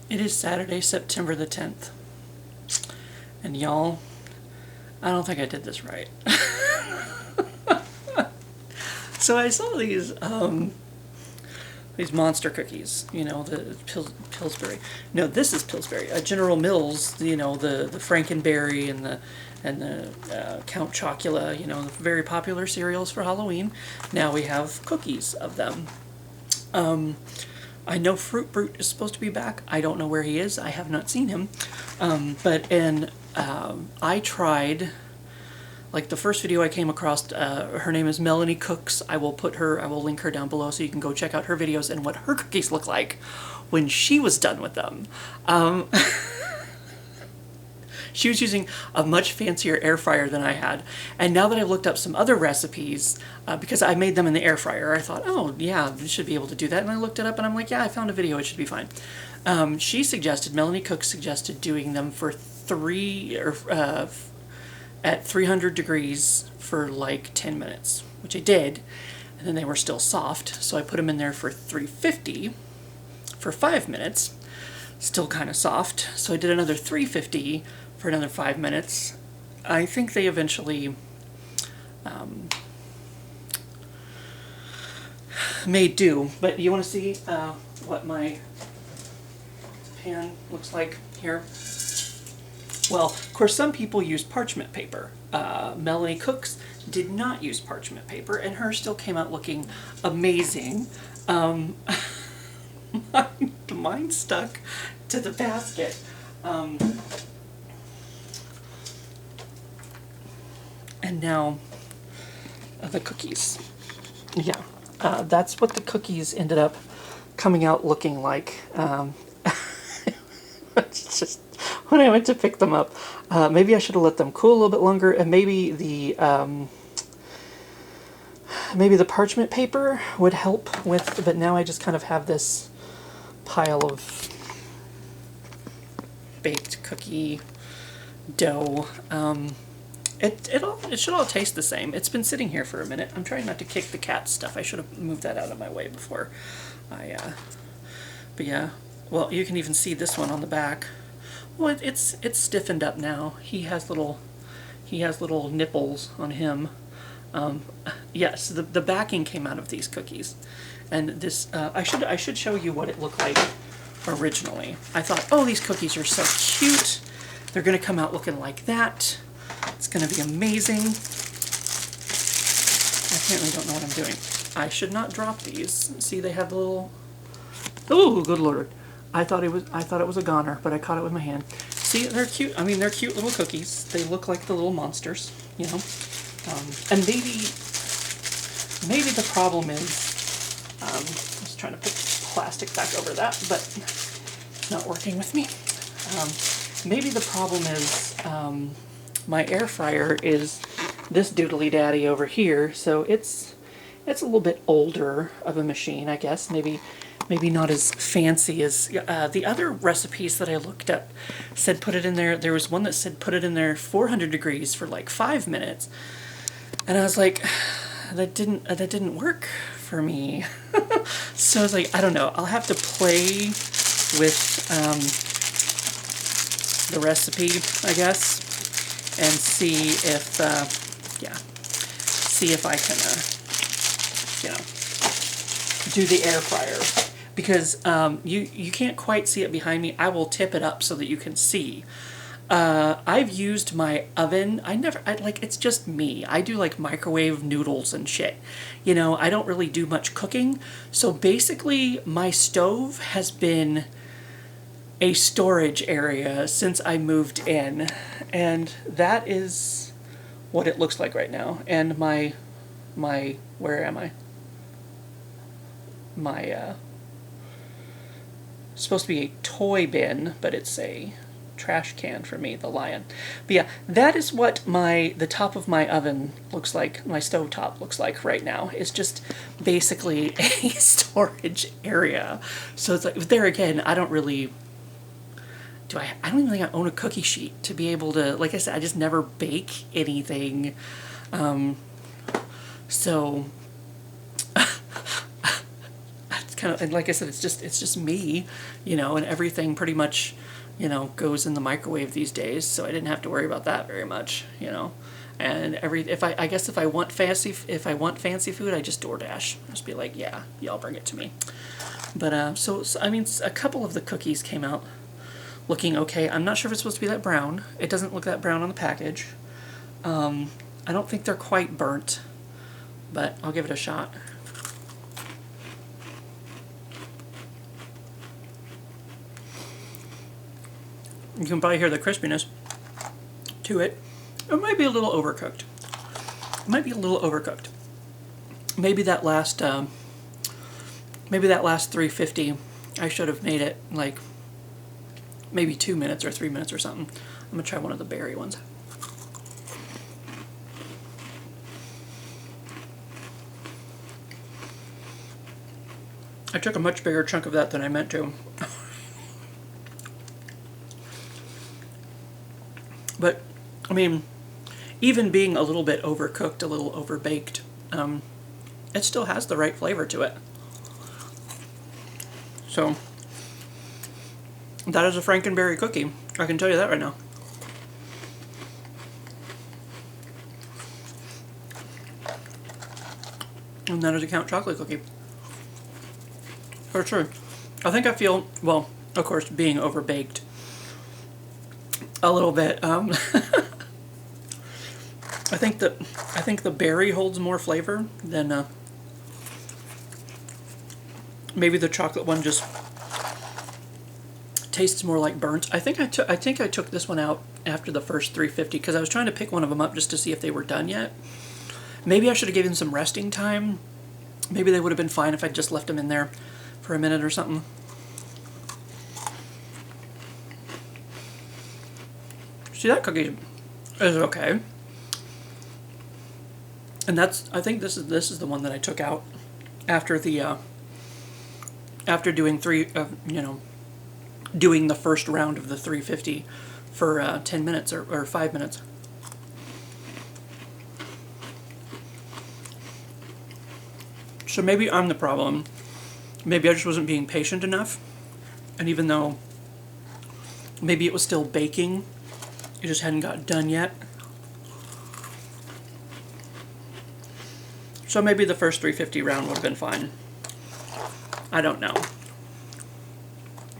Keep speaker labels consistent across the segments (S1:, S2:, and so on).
S1: It is Saturday, September the 10th. And y'all, I don't think I did this right. So I saw these monster cookies, you know, the Pillsbury. No, this is Pillsbury. General Mills, you know, the Frankenberry and the Count Chocula, you know, very popular cereals for Halloween. Now we have cookies of them. I know Fruit Brute is supposed to be back. I don't know where he is. I have not seen him. I tried, like the first video I came across, her name is Melanie Cooks. I will link her down below so you can go check out her videos and what her cookies look like when she was done with them. She was using a much fancier air fryer than I had. And now that I've looked up some other recipes, because I made them in the air fryer, I thought, oh yeah, I should be able to do that. And I looked it up and I'm like, yeah, I found a video, it should be fine. Melanie Cook suggested doing them for at 300 degrees for like 10 minutes, which I did. And then they were still soft, so I put them in there for 350 for 5 minutes. Still kind of soft, so I did another 350 for another 5 minutes. I think they eventually made do, but you want to see what my pan looks like here? Well, of course, some people use parchment paper. Melanie Cooks did not use parchment paper, and hers still came out looking amazing. Mine stuck to the basket. And now the cookies. Yeah, that's what the cookies ended up coming out looking like. It's just when I went to pick them up. Maybe I should have let them cool a little bit longer, and maybe the parchment paper would help with. But now I just kind of have this pile of baked cookie dough. It should all taste the same. It's been sitting here for a minute. I'm trying not to kick the cat stuff. I should have moved that out of my way before but yeah. Well, you can even see this one on the back. Well, it's stiffened up now. He has little nipples on him. Yes, the backing came out of these cookies, and this I should show you what it looked like originally. I thought, oh, these cookies are so cute. They're gonna come out looking like that. It's gonna be amazing. I apparently don't know what I'm doing. I should not drop these. See, they have the little. Oh, good lord! I thought it was a goner, but I caught it with my hand. See, they're cute. I mean, they're cute little cookies. They look like the little monsters, you know. And maybe the problem is, I'm just trying to put plastic back over that, but it's not working with me. Maybe the problem is my air fryer is this doodly daddy over here, so it's a little bit older of a machine, I guess. Maybe not as fancy as the other recipes that I looked up said put it in there. There was one that said put it in there 400 degrees for like 5 minutes. And I was like, that didn't work for me. So I was like, I don't know. I'll have to play with the recipe, I guess, and see if I can do the air fryer. Because you can't quite see it behind me. I will tip it up so that you can see. I've used my oven. It's just me. I do like microwave noodles and shit. You know, I don't really do much cooking. So basically my stove has been a storage area since I moved in. And that is what it looks like right now. And my where am I? Supposed to be a toy bin, but it's a trash can for me, the lion. But yeah, that is what the top of my oven looks like, my stove top looks like right now. It's just basically a storage area. So it's like, there again, I don't even think I own a cookie sheet to be able to, like I said, I just never bake anything. So it's kind of, and like I said, it's just me, you know, and everything pretty much, you know, goes in the microwave these days, so I didn't have to worry about that very much, you know. And I guess if I want fancy food, I just DoorDash. Just be like, yeah, y'all bring it to me. But so I mean, a couple of the cookies came out looking okay. I'm not sure if it's supposed to be that brown. It doesn't look that brown on the package. I don't think they're quite burnt, but I'll give it a shot. You can probably hear the crispiness to it. It might be a little overcooked. It might be a little overcooked. Maybe that last 350, I should have made it like maybe 2 minutes or 3 minutes or something. I'm gonna try one of the berry ones. I took a much bigger chunk of that than I meant to. But, I mean, even being a little bit overcooked, a little overbaked, it still has the right flavor to it. So, that is a Frankenberry cookie. I can tell you that right now. And that is a Count Chocolate cookie. For sure. I think I feel, well, of course, being overbaked a little bit. I think the berry holds more flavor than maybe the chocolate one just tastes more like burnt. I think I took this one out after the first 350 because I was trying to pick one of them up just to see if they were done yet. Maybe I should have given them some resting time. Maybe they would have been fine if I just left them in there for a minute or something. See, that cookie is okay. And that's, I think this is the one that I took out after the after doing doing the first round of the 350 for 10 minutes or 5 minutes. So maybe I'm the problem. Maybe I just wasn't being patient enough. And even though maybe it was still baking, it just hadn't got done yet. So maybe the first 350 round would have been fine. I don't know.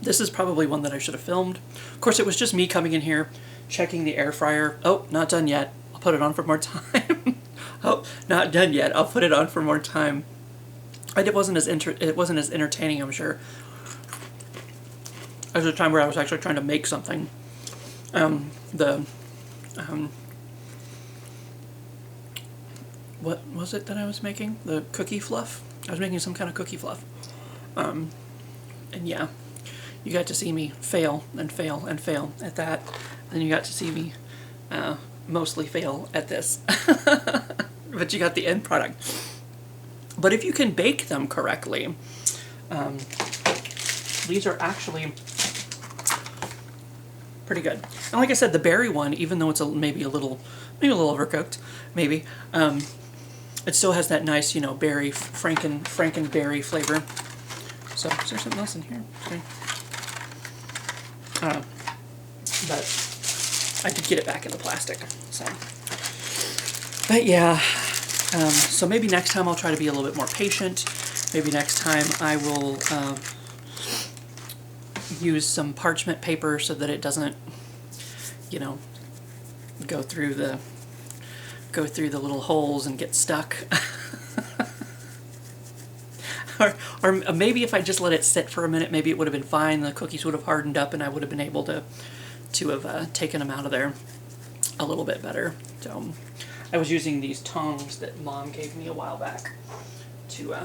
S1: This is probably one that I should have filmed. Of course, it was just me coming in here, checking the air fryer. Oh, not done yet. I'll put it on for more time. Oh, not done yet. I'll put it on for more time. It wasn't as entertaining, I'm sure. There was a time where I was actually trying to make something. What was it that I was making? The cookie fluff? I was making some kind of cookie fluff. And yeah, you got to see me fail and fail and fail at that. And you got to see me mostly fail at this. But you got the end product. But if you can bake them correctly, these are actually pretty good. And like I said, the berry one, even though it's maybe a little overcooked, maybe, it still has that nice, you know, berry, Franken berry flavor. So, is there something else in here? Okay. But I did get it back in the plastic, so. But yeah, so maybe next time I'll try to be a little bit more patient. Maybe next time I will use some parchment paper so that it doesn't, you know, go through the little holes and get stuck. or maybe if I just let it sit for a minute, maybe it would have been fine. The cookies would have hardened up and I would have been able to have taken them out of there a little bit better. So I was using these tongs that Mom gave me a while back to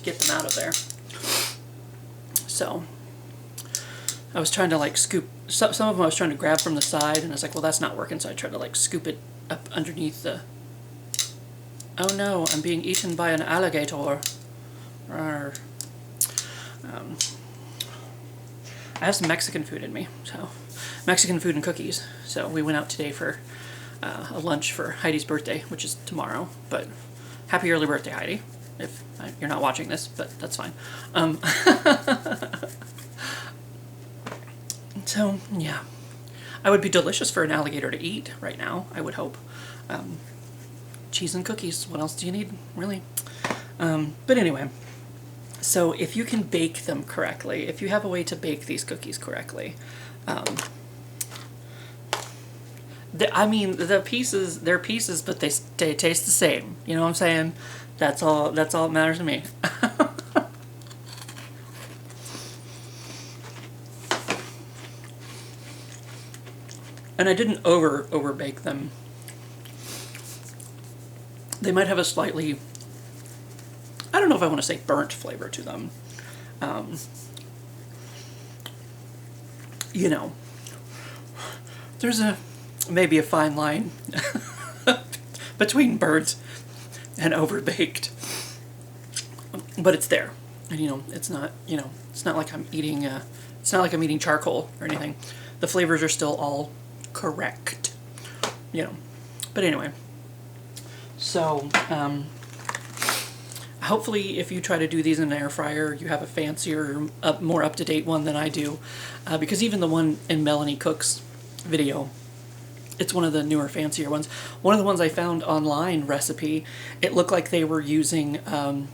S1: get them out of there. So I was trying to like scoop some of them. I was trying to grab from the side, and I was like, well, that's not working. So I tried to like scoop it up underneath the. Oh no! I'm being eaten by an alligator. I have some Mexican food in me, so Mexican food and cookies. So we went out today for a lunch for Heidi's birthday, which is tomorrow. But happy early birthday, Heidi! if you're not watching this, but that's fine. So, yeah. I would be delicious for an alligator to eat right now, I would hope. Cheese and cookies, what else do you need, really? But anyway, so if you can bake them correctly, if you have a way to bake these cookies correctly, the pieces, they're pieces, but they taste the same. You know what I'm saying? That's all that matters to me. And I didn't over bake them. They might have a slightly, I don't know if I want to say burnt flavor to them. You know, there's maybe a fine line between burnt and overbaked, but it's there. And it's not like I'm eating it's not like I'm eating charcoal or anything. The flavors are still all correct, but anyway, so hopefully if you try to do these in an air fryer, you have a fancier, more up-to-date one than I do, because even the one in Melanie Cook's video, it's one of the newer, fancier ones. One of the ones I found online recipe, it looked like they were using one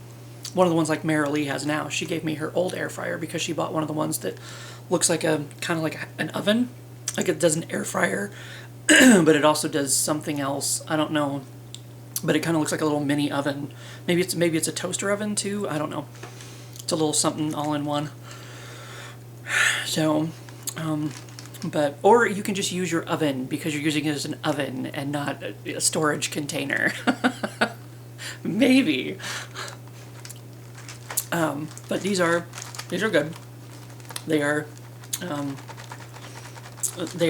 S1: of the ones like Mara Lee has now. She gave me her old air fryer because she bought one of the ones that looks like kind of like an oven. Like it does an air fryer, but it also does something else. I don't know, but it kind of looks like a little mini oven. Maybe it's a toaster oven too. I don't know. It's a little something all in one. So, or you can just use your oven because you're using it as an oven and not a storage container. Maybe. But these are good. They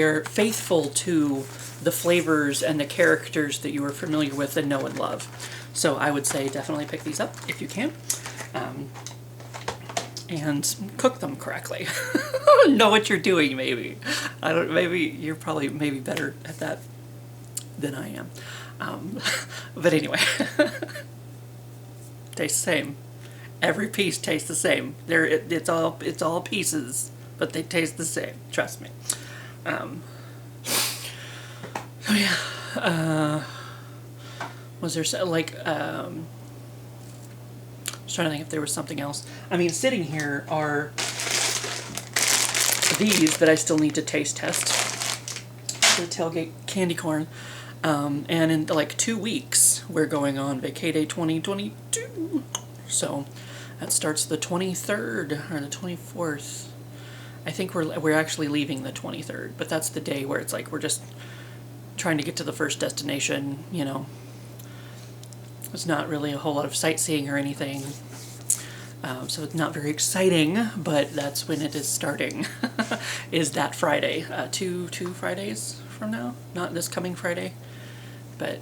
S1: are faithful to the flavors and the characters that you are familiar with and know and love. So I would say definitely pick these up if you can, and cook them correctly. Know what you're doing, maybe. Maybe you're probably better at that than I am. But anyway, tastes the same. Every piece tastes the same. It's all pieces, but they taste the same. Trust me. So yeah, was there like I was trying to think if there was something else. I mean, sitting here are these that I still need to taste test. The tailgate candy corn, and in like 2 weeks we're going on Vacay 2022. So that starts the 23rd or the 24th. I think we're actually leaving the 23rd, but that's the day where it's like we're just trying to get to the first destination, It's not really a whole lot of sightseeing or anything, so it's not very exciting, but that's when it is starting, is that Friday, 2 Fridays from now, not this coming Friday, but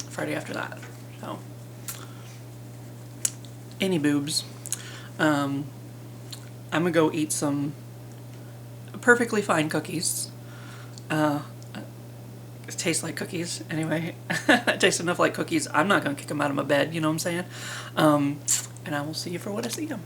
S1: Friday after that, so any boobs. I'm gonna go eat some perfectly fine cookies. It tastes like cookies anyway. It tastes enough like cookies. I'm not gonna kick them out of my bed, you know what I'm saying? And I will see you for when I see them.